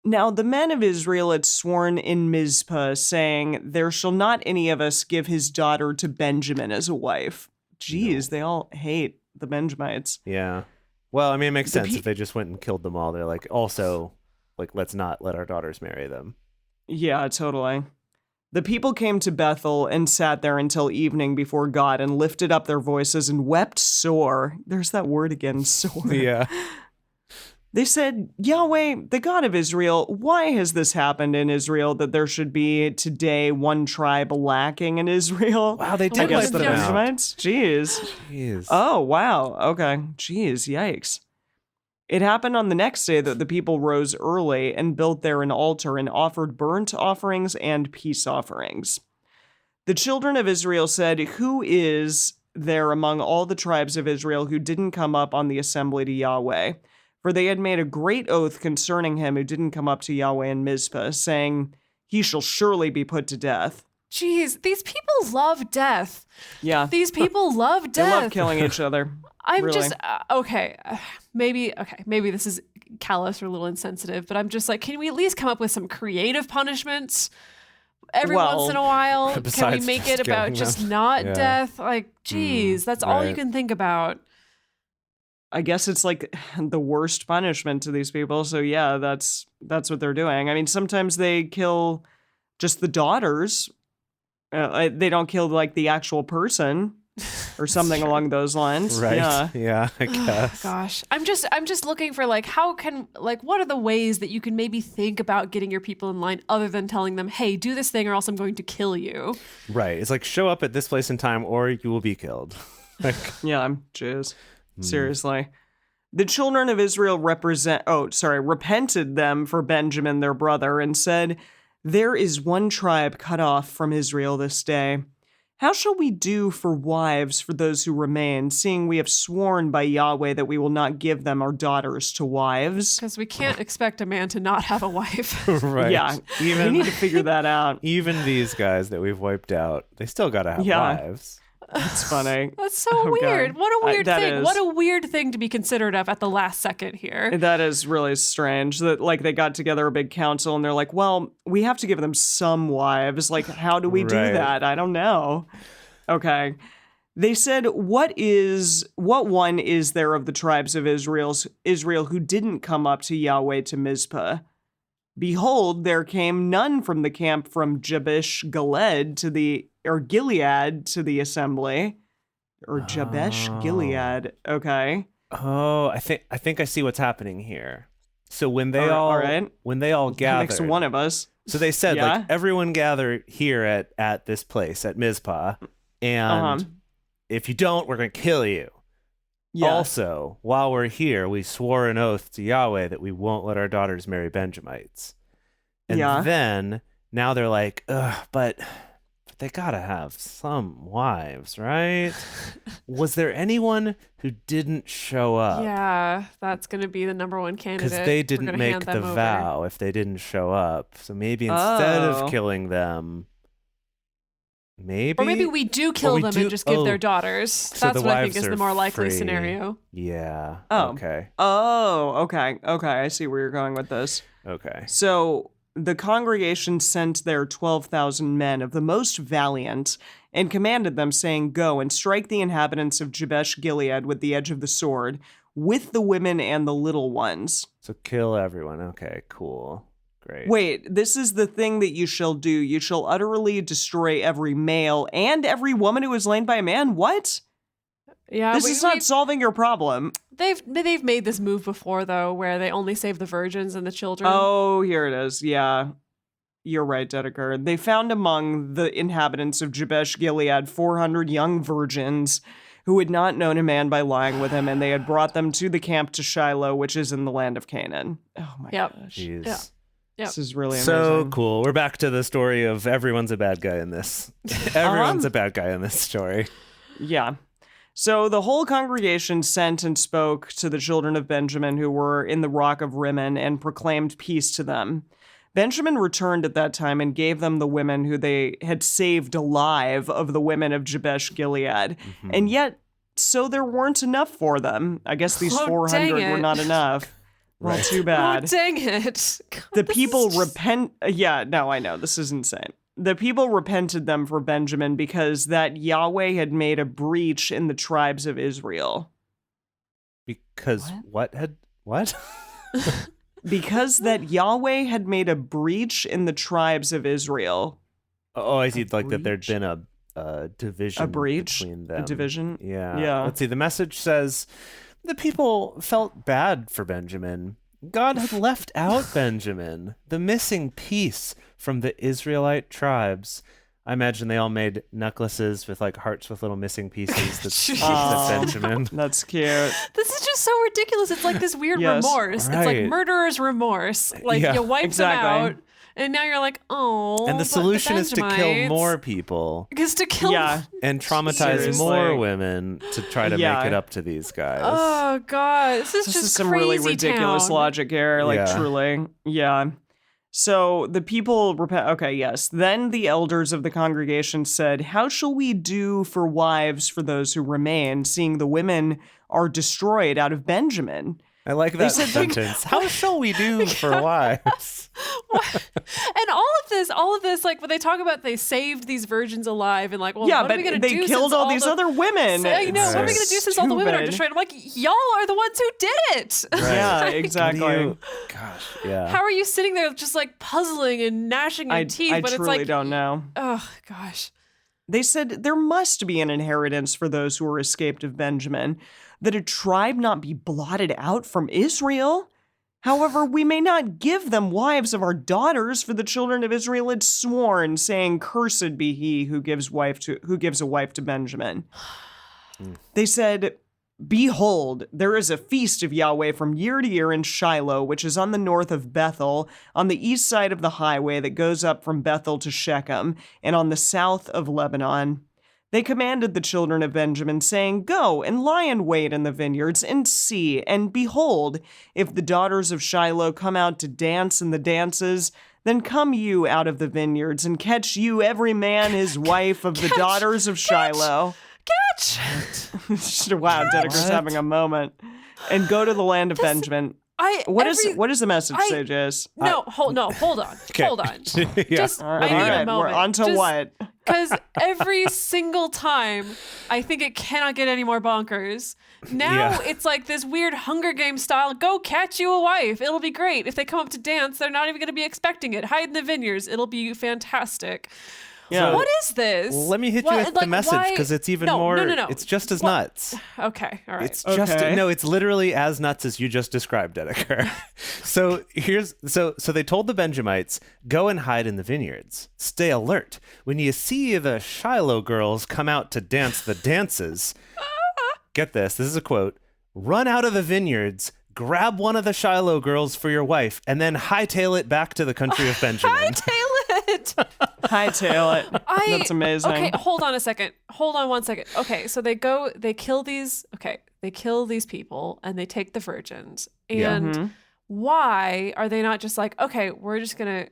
Now the men of Israel had sworn in Mizpah, saying, "There shall not any of us give his daughter to Benjamin as a wife." Jeez, they all hate the Benjamites. Yeah. Well, I mean, it makes The sense pe- if they just went and killed them all. They're like, also, like, let's not let our daughters marry them. Yeah, totally. The people came to Bethel and sat there until evening before God and lifted up their voices and wept sore. There's that word again, sore. Yeah. They said, "Yahweh, the God of Israel, why has this happened in Israel that there should be today one tribe lacking in Israel?" Wow, they I did guess wipe the them out. Benjamites? Jeez. Jeez. Oh, wow. Okay. Jeez, yikes. It happened on the next day that the people rose early and built there an altar and offered burnt offerings and peace offerings. The children of Israel said, "Who is there among all the tribes of Israel who didn't come up on the assembly to Yahweh?" For they had made a great oath concerning him who didn't come up to Yahweh in Mizpah, saying, "He shall surely be put to death." Jeez, these people love death. Yeah, These people love they death. love killing each other. I'm really. just maybe this is callous or a little insensitive, but I'm just like, can we at least come up with some creative punishments every Well, once in a while? Can we besides make just it about killing just them. not Yeah. death? Like, geez, that's all you right. can think about. I guess it's like the worst punishment to these people. So yeah, that's what they're doing. I mean, sometimes they kill just the daughters. They don't kill like the actual person or something Sure. along those lines. Right. Yeah. Yeah, I guess. Gosh, I'm just looking for like what are the ways that you can maybe think about getting your people in line other than telling them, "Hey, do this thing or else I'm going to kill you." Right. It's like, show up at this place and time or you will be killed. Like, Yeah, I'm Jews. Seriously. The children of Israel repented them for Benjamin their brother and said, "There is one tribe cut off from Israel this day. How shall we do for wives for those who remain, seeing we have sworn by Yahweh that we will not give them our daughters to wives?" Because we can't expect a man to not have a wife. right. Yeah, we need to figure that out. Even these guys that we've wiped out, they still got to have Yeah. wives. It's funny. That's so Oh, weird. God. What a weird That thing. is. What a weird thing to be considerate of at the last second here. That is really strange that like they got together a big council and they're like, "Well, we have to give them some wives. Like, how do we do Right. that? I don't know." Okay. They said, what one is there of the tribes of Israel who didn't come up to Yahweh to Mizpah? Behold, there came none from the camp from Gilead to the assembly. Or Jabesh Gilead. Okay. Oh, I think I see what's happening here. So when they All right. when they all That makes gathered, one of us. so they said Yeah. like everyone gather here at this place at Mizpah, and Uh-huh. if you don't, we're gonna kill you. Yeah. Also, while we're here, we swore an oath to Yahweh that we won't let our daughters marry Benjamites. And Yeah. then now they're like, ugh, but they gotta have some wives, right? Was there anyone who didn't show up? Yeah, that's going to be the number one candidate. Because they We're didn't gonna make hand the them over. vow if they didn't show up. So maybe instead Oh. of killing them, maybe. Or maybe we do kill we them do- and just give oh, their daughters. so That's the what I think wives is are the more likely free. scenario. Yeah. Oh. Okay. Oh, okay. Okay, I see where you're going with this. Okay. So the congregation sent their 12,000 men of the most valiant and commanded them, saying, "Go and strike the inhabitants of Jabesh Gilead with the edge of the sword, with the women and the little ones." So kill everyone. Okay, cool. Great. Wait, this is the thing that you shall do. You shall utterly destroy every male and every woman who is slain by a man. What? Yeah, This is not solving your problem. They've made this move before though, where they only save the virgins and the children. Oh, here it is. Yeah. You're right, Dedeker. They found among the inhabitants of Jabesh Gilead 400 young virgins who had not known a man by lying with him, and they had brought them to the camp to Shiloh, which is in the land of Canaan. Oh my Yep. gosh. Jeez. Yeah. Yep. This is really So amazing. cool. We're back to the story of everyone's a bad guy in this. Everyone's a bad guy in this story. Yeah. So the whole congregation sent and spoke to the children of Benjamin who were in the rock of Rimmon and proclaimed peace to them. Benjamin returned at that time and gave them the women who they had saved alive of the women of Jabesh Gilead. And yet, so there weren't enough for them. I guess these 400 were not enough. Well, too bad. Oh, dang it. God, The people repent. Yeah, no, I know. This is insane. The people repented them for Benjamin because that Yahweh had made a breach in the tribes of Israel. Because what? Because that Yahweh had made a breach in the tribes of Israel. Oh, I see. Like that there'd been a division. A breach? Between them. A division? Yeah. Yeah. Let's see. The message says the people felt bad for Benjamin. God had left out Benjamin, the missing piece from the Israelite tribes. I imagine they all made necklaces with like hearts with little missing pieces that said Benjamin. That's cute. This is just so ridiculous. It's like this weird Yes. remorse. Right. It's like murderer's remorse. Like Yeah. you wiped Exactly. them out, and now you're like, oh. And the but solution is to kill Benjamites- more people Is to kill. Yeah. and traumatize Seriously. more women to try to Yeah. make it up to these guys. Oh god, this is This just is some really crazy ridiculous town. logic here, like Yeah. truly. Yeah. So the people repent. Okay, yes. Then the elders of the congregation said, "How shall we do for wives for those who remain, seeing the women are destroyed out of Benjamin?" I like that said- sentence. How shall we do for wives? And all of this, like when they talk about they saved these virgins alive, and like, well, Yeah, what but are we gonna they do killed since all these the- other women. I know. What are we gonna do since all the women are Stupid. destroyed? I'm like, y'all are the ones who did it. Yeah, What do exactly. you- Gosh, yeah. How are you sitting there just like puzzling and gnashing your teeth? I but truly it's like, don't know. oh gosh. They said there must be an inheritance for those who are escaped of Benjamin, that a tribe not be blotted out from Israel. However, we may not give them wives of our daughters, for the children of Israel had sworn, saying, "Cursed be he who gives a wife to Benjamin." They said, "Behold, there is a feast of Yahweh from year to year in Shiloh, which is on the north of Bethel, on the east side of the highway that goes up from Bethel to Shechem, and on the south of Lebanon." They commanded the children of Benjamin, saying, "Go and lie in wait in the vineyards and see, and behold, if the daughters of Shiloh come out to dance in the dances, then come you out of the vineyards, and catch you every man his wife of the daughters of Shiloh." Catch. Wow, Dedeker's What? having a moment. "And go to the land of Benjamin." What does the message say, Jase? Hold on. Hold on. Yeah. Just All I need a right, moment. we're on to what? Because every single time, I think it cannot get any more bonkers. Now Yeah. it's like this weird Hunger Games style. Go catch you a wife. It'll be great. If they come up to dance, they're not even going to be expecting it. Hide in the vineyards. It'll be fantastic. Yeah. What is this? Let me hit you with the message because it's even more. No. It's just as What? nuts. Okay, all right. It's just Okay. no. It's literally as nuts as you just described, Dedeker. So they told the Benjamites, "Go and hide in the vineyards. Stay alert. When you see the Shiloh girls come out to dance the dances, get this. This is a quote. Run out of the vineyards." Grab one of the Shiloh girls for your wife, and then hightail it back to the country of Benjamin. Hightail it. Hightail it. That's amazing. Okay, hold on a second. Hold on 1 second. Okay, so they kill these people and they take the virgins. And Mm-hmm. why are they not just like, okay, we're just gonna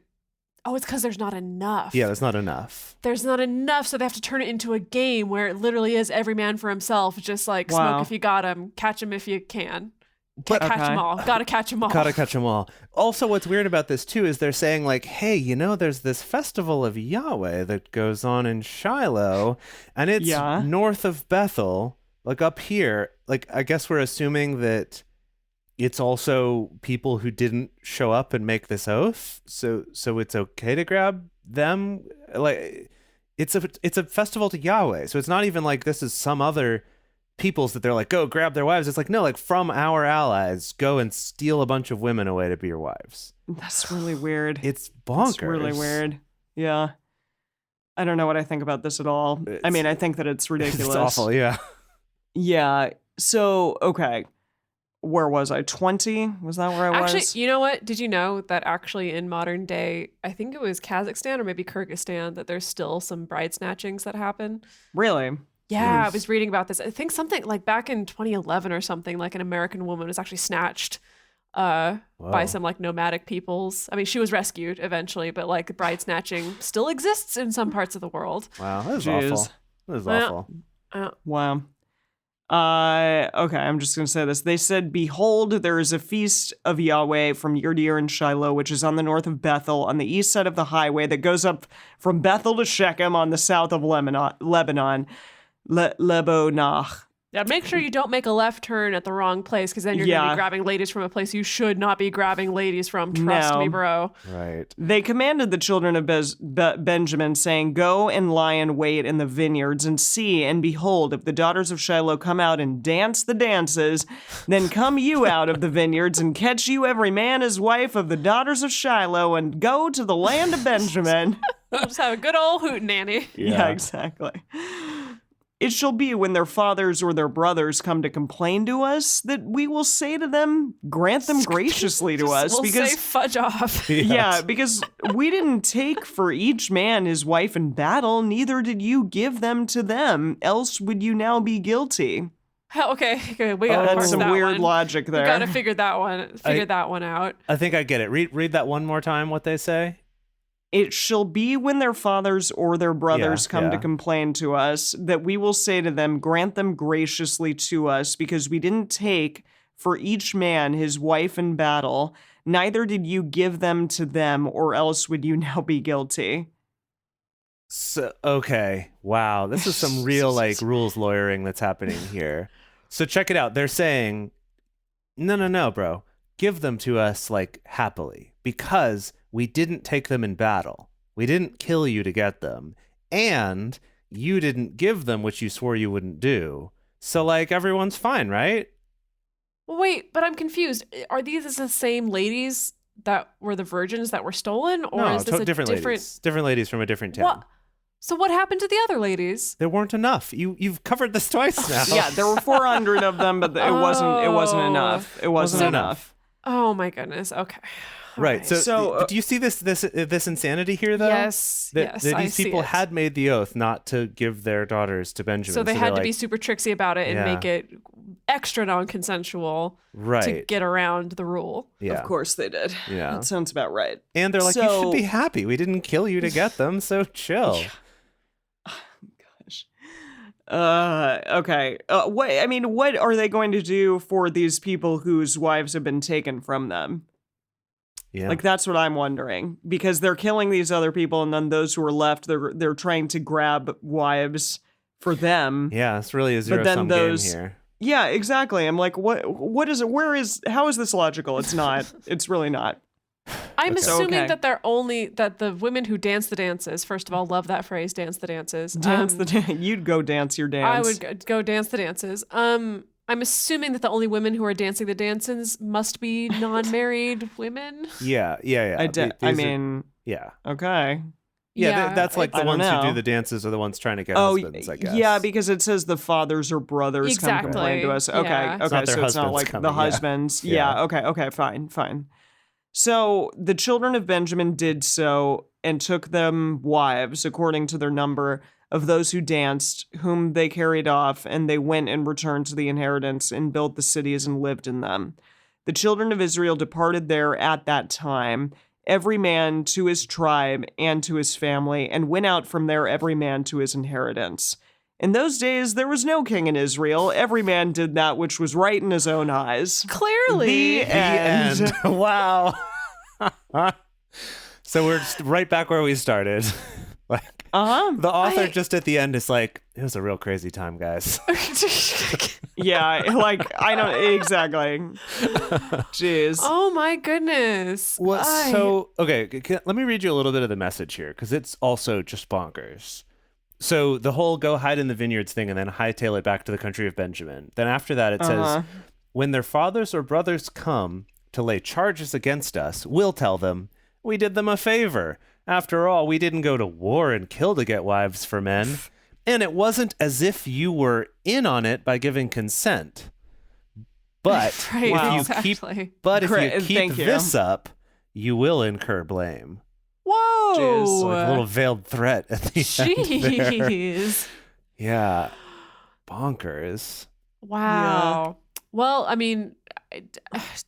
it's because there's not enough. Yeah, that's not enough. There's not enough, so they have to turn it into a game where it literally is every man for himself, just like Wow. smoke if you got him, catch him if you can. But Catch them all. Gotta catch them all. Gotta catch them all. Also, what's weird about this too is they're saying like, "Hey, there's this festival of Yahweh that goes on in Shiloh, and it's Yeah. north of Bethel, like up here." Like, I guess we're assuming that it's also people who didn't show up and make this oath, so it's okay to grab them. Like, it's a festival to Yahweh, so it's not even like this is some other peoples that they're like, go grab their wives. It's like, no, like from our allies, go and steal a bunch of women away to be your wives. That's really weird. It's bonkers. It's really weird. Yeah. I don't know what I think about this at all. I mean, I think that it's ridiculous. It's awful, yeah. Yeah. So, okay. Where was I? 20? Was that where I was? Actually, you know what? Did you know that actually in modern day, I think it was Kazakhstan or maybe Kyrgyzstan, that there's still some bride snatchings that happen? Really? Yeah, I was reading about this. I think something like back in 2011 or something, like an American woman was actually snatched by some like nomadic peoples. I mean, she was rescued eventually, but like bride snatching still exists in some parts of the world. Wow, that is Jeez. awful. That is awful. Wow. Okay, I'm just going to say this. They said, "Behold, there is a feast of Yahweh from year to year in Shiloh, which is on the north of Bethel, on the east side of the highway that goes up from Bethel to Shechem on the south of Lebanon. Lebonach." Yeah, make sure you don't make a left turn at the wrong place, because then you're going to be grabbing ladies from a place you should not be grabbing ladies from. Trust me, bro. Right. They commanded the children of Benjamin, saying, "Go and lie in wait in the vineyards, and see, and behold, if the daughters of Shiloh come out and dance the dances, then come you out of the vineyards, and catch you every man his wife of the daughters of Shiloh, and go to the land of Benjamin." We'll just have a good old hootenanny. Yeah, exactly. "It shall be when their fathers or their brothers come to complain to us that we will say to them, grant them graciously to us." We'll because say fudge off. yeah, because we didn't take for each man his wife in battle, neither did you give them to them, else would you now be guilty. Okay, we got That's some that weird one. logic there. We got to figure that one out. I think I get it. Read that one more time, what they say. "It shall be when their fathers or their brothers come to yeah. complain to us that we will say to them, grant them graciously to us, because we didn't take for each man his wife in battle, neither did you give them to them, or else would you now be guilty." So, okay. Wow. This is some real like rules lawyering that's happening here. So check it out. They're saying, no, bro. Give them to us like happily, because we didn't take them in battle. We didn't kill you to get them. And you didn't give them what you swore you wouldn't do. So like everyone's fine, right? Wait, but I'm confused. Are these the same ladies that were the virgins that were stolen? Or No, is this a different ladies. Different ladies from a different town. What? So what happened to the other ladies? There weren't enough. You've covered this twice now. Yeah, there were 400 of them, but it wasn't enough. It wasn't enough. Oh my goodness. Okay. Right. So do you see this insanity here, though? Yes. That these people had made the oath not to give their daughters to Benjamin. So they had to be super tricksy about it and make it extra non-consensual to get around the rule. Yeah. Of course they did. Yeah. That sounds about right. And they're like, you should be happy. We didn't kill you to get them, so chill. Okay. What are they going to do for these people whose wives have been taken from them? Yeah. Like, that's what I'm wondering, because they're killing these other people, and then those who are left, they're trying to grab wives for them. Yeah, it's really a zero-sum game here. Yeah, exactly. I'm like, what is it? How is this logical? It's not. It's really not. I'm assuming that that the women who dance the dances, first of all, love that phrase, dance the dances. You'd go dance your dance. I would go dance the dances. I'm assuming that the only women who are dancing the dances must be non-married women. Yeah. Yeah. Okay. Yeah, that's like the ones who do the dances are the ones trying to get husbands, I guess. Yeah, because it says the fathers or brothers come complain to us. Okay, yeah. okay, so it's not like the husbands. Yeah, okay, fine. So the children of Benjamin did so and took them wives according to their number of those who danced, whom they carried off, and they went and returned to the inheritance and built the cities and lived in them. The children of Israel departed there at that time, every man to his tribe and to his family, and went out from there every man to his inheritance. In those days there was no king in Israel. Every man did that which was right in his own eyes. Clearly. The end. Wow. So we're just right back where we started. The author just at the end is like, it was a real crazy time, guys. Yeah, like, I don't, exactly. Jeez. Oh my goodness. Okay, let me read you a little bit of the message here, because it's also just bonkers. So the whole go hide in the vineyards thing and then hightail it back to the country of Benjamin. Then after that it says, when their fathers or brothers come to lay charges against us, we'll tell them, we did them a favor. After all, we didn't go to war and kill to get wives for men. And it wasn't as if you were in on it by giving consent. But if you keep this up, you will incur blame. Whoa! Jeez. Like a little veiled threat at the end there. Jeez. Yeah. Bonkers. Wow. Yeah. Well, I mean,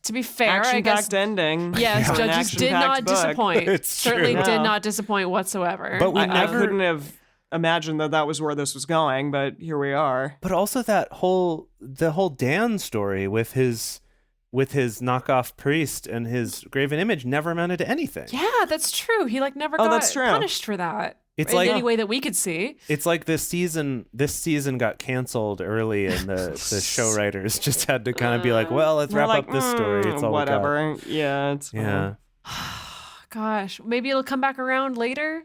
to be fair, I guess. Action-packed ending. Yes, for an Judges did action-packed not book. disappoint. It's Certainly true. did No. not disappoint whatsoever. But we I never couldn't have imagined that was where this was going, but here we are. But also the whole Dan story with his knockoff priest and his graven image never amounted to anything. Yeah, that's true. He never Oh, got that's true. punished for that. It's in like- any way that we could see. It's like this season got canceled early, and the show writers just had to kind of be like, well, let's We're wrap like, up this story. It's all we got. whatever. Yeah, it's fine. Yeah, Gosh, maybe it'll come back around later.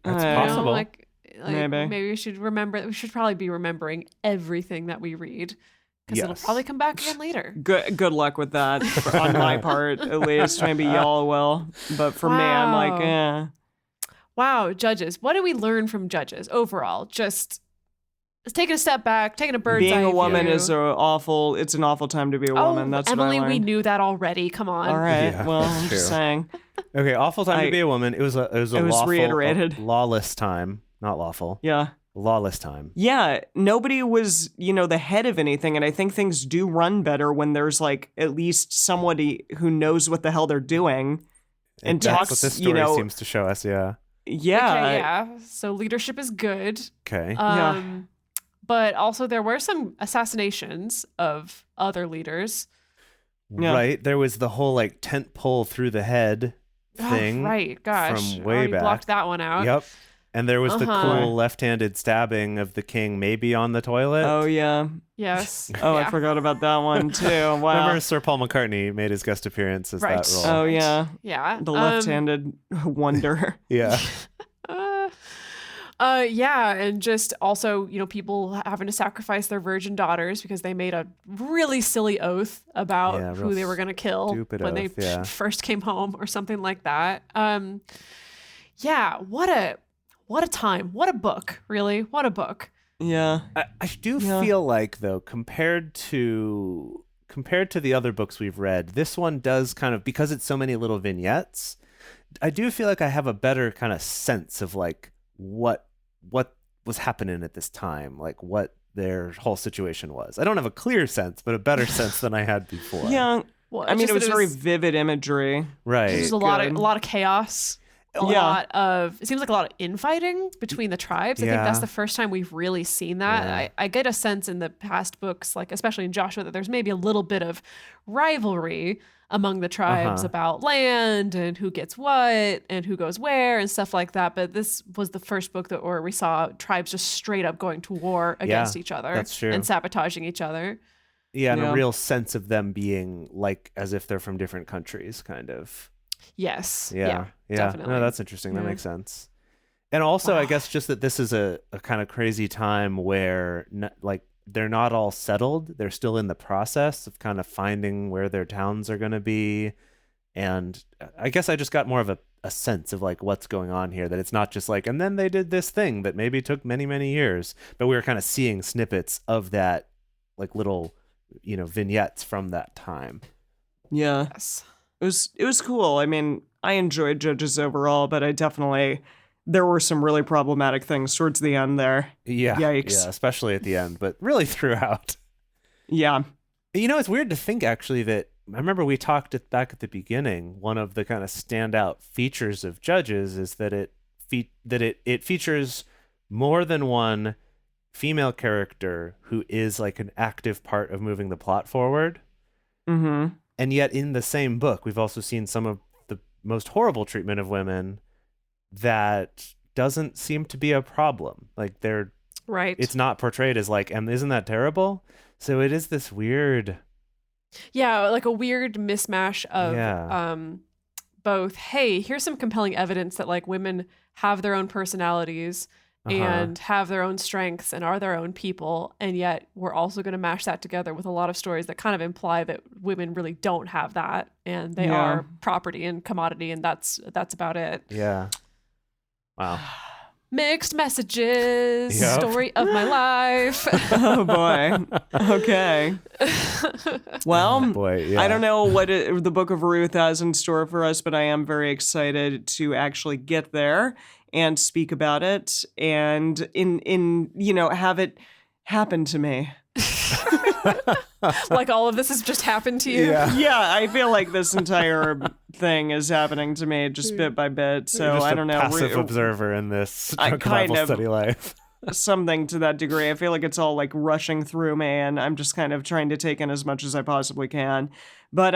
that's You know, possible. Like Maybe. we should remember. We should probably be remembering everything that we read because it'll Yes. probably come back again later. Good luck with that on my part, at least. Maybe y'all will, but for me, I'm like, Wow. eh. Wow, Judges. What did we learn from Judges overall? Just taking a step back, taking a bird's eye Being a view. woman is it's an awful time to be a woman. That's Emily, what I we learned. knew that already. Come on. All right. Yeah, Well, that's I'm just true. saying. Okay, awful time to be a woman. It was a was lawful, reiterated. lawless time, not lawful. Yeah. Lawless time. Yeah, nobody was, the head of anything, and I think things do run better when there's at least somebody who knows what the hell they're doing and That's talks, what this story seems to show us. Yeah. yeah, Okay, yeah. So leadership is good. Okay. Yeah. But also there were some assassinations of other leaders. Yeah. Right. There was the whole tent pole through the head thing. Oh, right. Gosh. from way already back. blocked that one out. Yep. And there was the Uh-huh. cool left-handed stabbing of the king, maybe on the toilet. Oh yeah. Yes. Oh, yeah. I forgot about that one too. Wow. Remember Sir Paul McCartney made his guest appearance as Right. that role. Oh yeah, Yeah. the left-handed wonder. Yeah. Yeah, and just also, people having to sacrifice their virgin daughters because they made a really silly oath about Yeah, who real they were going to kill stupid when oath, they yeah. first came home or something like that. Yeah, what a time. What a book, really. What a book. Yeah. I do Yeah. feel like, though, compared to the other books we've read, this one does kind of, because it's so many little vignettes, I do feel like I have a better kind of sense of what was happening at this time, what their whole situation was. I don't have a clear sense, but a better sense than I had before. Yeah. Well, I mean, just it was that very vivid imagery. Right. There's a Good. lot of chaos. It seems like a lot of infighting between the tribes. I think that's Yeah. the first time we've really seen that. Yeah. I get a sense in the past books, especially in Joshua, that there's maybe a little bit of rivalry among the tribes Uh-huh. about land and who gets what and who goes where and stuff like that. But this was the first book where we saw tribes just straight up going to war against each other that's true. and sabotaging each other. Yeah, and Yeah. a real sense of them being as if they're from different countries, kind of. Yes. Yeah. definitely. No, that's interesting. That Yeah. makes sense. And also, I Wow. guess just that this is a kind of crazy time where they're not all settled. They're still in the process of kind of finding where their towns are going to be. And I guess I just got more of a sense of what's going on here, that it's not just and then they did this thing that maybe took many, many years, but we were kind of seeing snippets of that, little, vignettes from that time. Yeah. Yes. It was cool. I mean, I enjoyed Judges overall, but there were some really problematic things towards the end there. Yeah. Yikes. Yeah, especially at the end, but really throughout. Yeah. It's weird to think actually that I remember we talked back at the beginning. One of the kind of standout features of Judges is that it features more than one female character who is an active part of moving the plot forward. Mm-hmm. And yet in the same book, we've also seen some of the most horrible treatment of women that doesn't seem to be a problem. Right. It's not portrayed as and isn't that terrible? So it is this weird. Yeah, a weird mismatch of Yeah. both, hey, here's some compelling evidence that women have their own personalities and have their own strengths and are their own people, and yet we're also going to mash that together with a lot of stories that kind of imply that women really don't have that and they Yeah. are property and commodity, and that's about it. Yeah. Wow. Mixed messages. Yep. Story of my life. Oh boy. Okay. Well, Boy, yeah. I don't know what the Book of Ruth has in store for us, but I am very excited to actually get there and speak about it and have it happen to me. Like all of this has just happened to you. Yeah. Yeah, I feel like this entire thing is happening to me just bit by bit. So You're just I don't know. a passive observer in this I drunk kind Bible of- study life. Something to that degree. I feel like it's all like rushing through me, and I'm just kind of trying to take in as much as I possibly can. But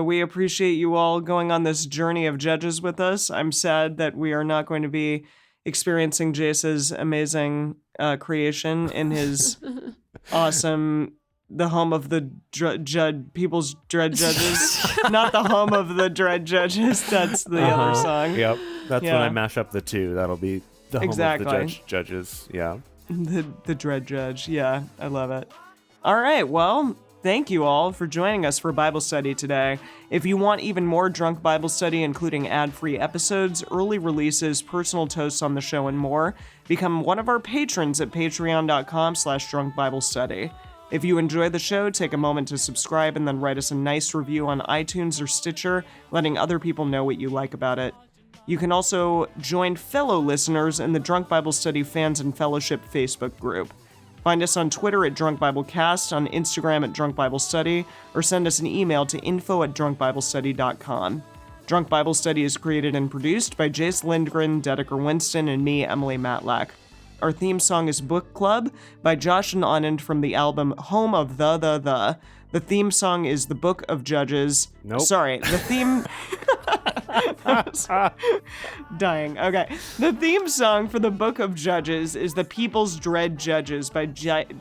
we appreciate you all going on this journey of Judges with us. I'm sad that we are not going to be experiencing Jase's amazing creation in his awesome. The home of the people's dread judges, not the home of the dread judges. That's the other song. Yep. That's when Yeah. I mash up the two. That'll be the home Exactly. of the judges. Yeah. The dread judge. Yeah, I love it. All right, well, thank you all for joining us for Bible study today. If you want even more drunk Bible study, including ad-free episodes, early releases, personal toasts on the show, and more, become one of our patrons at patreon.com/drunkbiblestudy. If you enjoy the show, take a moment to subscribe and then write us a nice review on iTunes or Stitcher, letting other people know what you like about it. You can also join fellow listeners in the Drunk Bible Study Fans and Fellowship Facebook group. Find us on Twitter at Drunk Bible Cast, on Instagram at Drunk Bible Study, or send us an email to info@drunkbiblestudy.com. Drunk Bible Study is created and produced by Jase Lindgren, Dedeker Winston, and me, Emily Matlak. Our theme song is Book Club by Josh and Anand from the album Home of the. The theme song is The Book of Judges. Nope. Sorry, the theme... Dying. Okay. The theme song for the Book of Judges is The People's Dread Judges by God.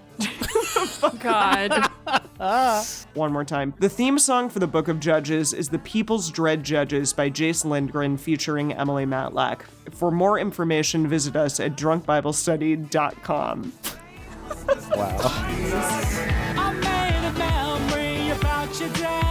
One more time. The theme song for the Book of Judges is The People's Dread Judges by Jase Lindgren featuring Emily Matlak. For more information, visit us at drunkbiblestudy.com. Wow. I made a memory about your dad.